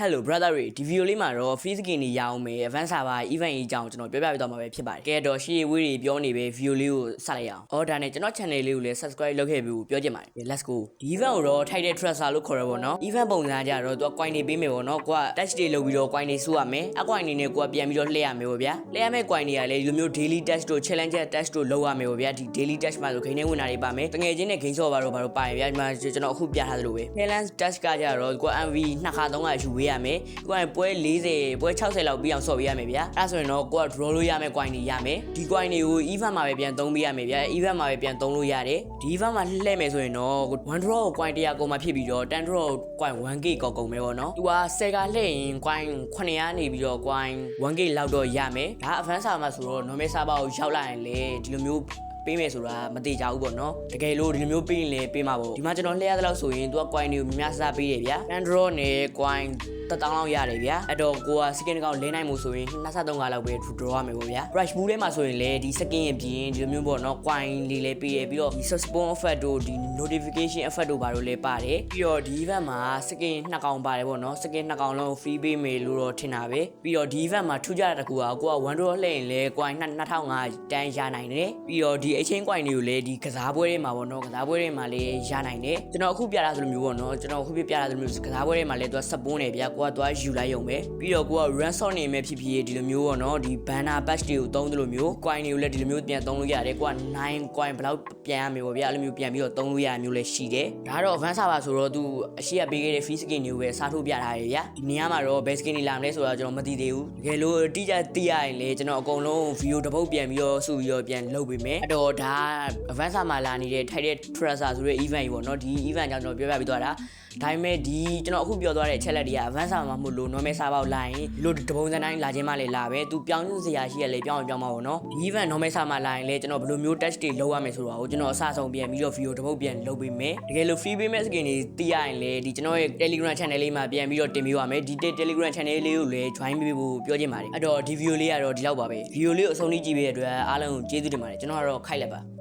Hello brother တွေဒီ video လေးမှာတော့ free skin တွေရအောင်မယ် advance server event ကြီးအကြောင်းကျွန်တော်ပြောပြပေးသွားမှာပဲဖြစ်ပါတယ်။ကဲတော့ရှေ့ဝေးတွေပြောနေပဲ video လေးကိုစလိုက်အောင်။အော်ဒါနဲ့ကျွန်တော် channel လေးကိုလည်း subscribe လုပ်ခဲ့ပြီးပြောချင်ပါတယ်။ Let's go ဒီ event ကိုတော့ ထိုက်တဲ့ tracer လို့ခေါ်ရပါတော့။ event ပုံစံကြတော့သူက coin တွေပေးမယ်ပေါ့နော်။ကိုက touch တွေလုပ်ပြီးတော့ coin တွေစုရမယ်။အ coin တွေနဲ့ကိုကပြန်ပြီးတော့လှည့်ရမယ်ပေါ့ဗျာ။လှည့်ရမယ့် coin တွေကလည်းဒီလိုမျိုး daily touch တို့ challenge touch တို့လုပ်ရမယ်ပေါ့ဗျာ။ဒီ daily touch မှာဆိုဂိမ်းထဲဝင်တာတွေပါမယ်။တငယ်ချင်းနဲ့ game server ဘာလို့ပါရင်ဗျာ။ဒီမှာကျွန်တော်အခုပြထားသလိုပဲ။ challenge touch ကကြတော့ကိုက MV 2ခါ3ခါယူဝေးရမယ်။ကိုကပွဲ40ပွဲ60လောက်ပြီးအောင်ဆော့ပေးရမယ်ဗျာအဲ့ဒါဆိုရင်တော့ကိုက draw လို့ရမယ် coin တွေရမယ်ဒီ coin တွေကို event မှာပဲပြန်သုံးပေးရမယ်ဗျာ event မှာပဲပြန်သုံးလို့ရတယ်ဒီ event မှာလှည့်မယ်ဆိုရင်တော့1 draw coin 100ကုန်မှဖြစ်ပြီးတော့10 draw coin 1k ကုန်မယ်ပေါ့နော်သူက10ကလှည့်ရင် coin 900နေပြီးတော့ coin 1k လောက်တော့ရမယ်ဒါ advance server မှာဆိုတော့ normal server ကိုရောက်လာရင်လေဒီလိုမျိုးပေးမယ်ဆိုတာမသိကြဘူးပေါ့နော်တကယ်လို့ဒီလိုမျိုးပေးရင်လည်းပေးမှာပေါ့ဒီမှာကျွန်တော်လှည့်ရတဲ့လောက်ဆိုရင်သူက coin တွေကိုများစားပေးတယ်ဗျာ10 draw နဲ့ coin 1000လောက်ရတယ်ဗျာအဲ့တော့ကိုက skin တစ်ကောင်လဲနိုင်မှုဆိုရင်23ခါလောက်ပဲ draw ရမယ်ပေါ့ဗျာ price pool ထဲမှာဆိုရင်လည်းဒီ skin ရဲ့ပြင်ဒီလိုမျိုးပေါ့နော် coin လေးလည်းပေးရပြီးတော့ဒီ spawn effect တို့ဒီ notification effect တို့ဘာလို့လဲပါတယ်ပြီးတော့ဒီ event မှာ skin 2ကောင်ပါတယ်ပေါ့နော် skin 2ကောင်လုံး free ပေးမယ်လို့တော့ထင်တာပဲပြီးတော့ဒီ event မှာထူးခြားတဲ့တကူကကိုက1 draw လှည့်ရင်လည်း coin 2500တန်းရနိုင်တယ်ပြီးတော့ဒီ exchange coin တွေကိုလည်းဒီကစားပွဲတွေမှာပေါ့နော်ကစားပွဲတွေမှာလည်းရနိုင်တယ်ကျွန်တော်အခုပြတာဆိုလိုမျိုးပေါ့နော်ကျွန်တော်အခုပြတာဆိုလိုမျိုးကစားပွဲတွေမှာလည်းသူက spawn နေဗျာကိုကသွားယူလိုက်ရုံပဲပြီးတော့ကိုက run shot နေမဲ့ဖြစ်ဖြစ်ဒီလိုမျိုးပေါ့နော်ဒီ banner patch တွေကိုသုံးတယ်လို့မျိုး coin တွေကိုလည်းဒီလိုမျိုးပြန်သုံးလို့ရတယ်ကိုက9 coin ဘယ်လောက်ပြန်ရမယ်ပေါ့ဗျာအဲ့လိုမျိုးပြန်ပြီးတော့သုံးလို့ရမျိုးလည်းရှိတယ်ဒါကတော့ advance server ဆိုတော့သူအရှိရပေးခဲ့တဲ့ free skin တွေကိုပဲစားထုတ်ပြထားရဗျာဒီနေရာမှာတော့ best skin တွေလာမလဲဆိုတော့ကျွန်တော်မသိသေးဘူးတကယ်လို့တိကျသိရရင်လည်းကျွန်တော်အကုန်လုံး video တစ်ပုတ်ပြန်ပြီးတော့စုပြီးတော့ပြန်လုပ်ပေးမယ်အဲ့တော့ဒါ advance server မှာလာနေတဲ့ ထိုက်တဲ့ tracer ဆိုတဲ့ event ကြီးပေါ့နော်ဒီ event ကြောင့်ကျွန်တော်ပြောပြပေးသွားတာဒါပေမဲ့ဒီကျွန်တော်အခုပြောသွားတဲ့အချက်လက်တွေက advance server မှာမဟုတ်လို့ normal server ကိုလာရင်ဒီလိုတပုံစံတိုင်းလာခြင်းမလေးလာပဲသူပြောင်းစရာရှိရလေပြောင်းမှာပေါ့နော်ဒီ event normal server မှာလာရင်လေကျွန်တော်ဘယ်လိုမျိုး touch တွေလုပ်ရမယ်ဆိုတော့ကျွန်တော်အစဆုံးပြန်ပြီးတော့ video တစ်ပုတ်ပြန်လုပ်ပေးမယ်တကယ်လို့ free payment skin တွေသိရရင်လေဒီကျွန်တော်ရဲ့ Telegram channel လေးမှာပြန်ပြီးတော့တင်ပေးပါမယ်ဒီ Telegram channel လေးကိုလည်း join ပေးဖို့ပြောချင်ပါတယ်အဲ့တော့ဒီ video လေးကတော့ဒီလောက်ပါပဲ video လေးကိုအဆုံးထိကြည့်ပေးတဲ့အတွက်အားလုံးကိုကျေးဇူးတင်ပါတယ်ကျွန်တော်ကတော့ခိုက်လက်ပါ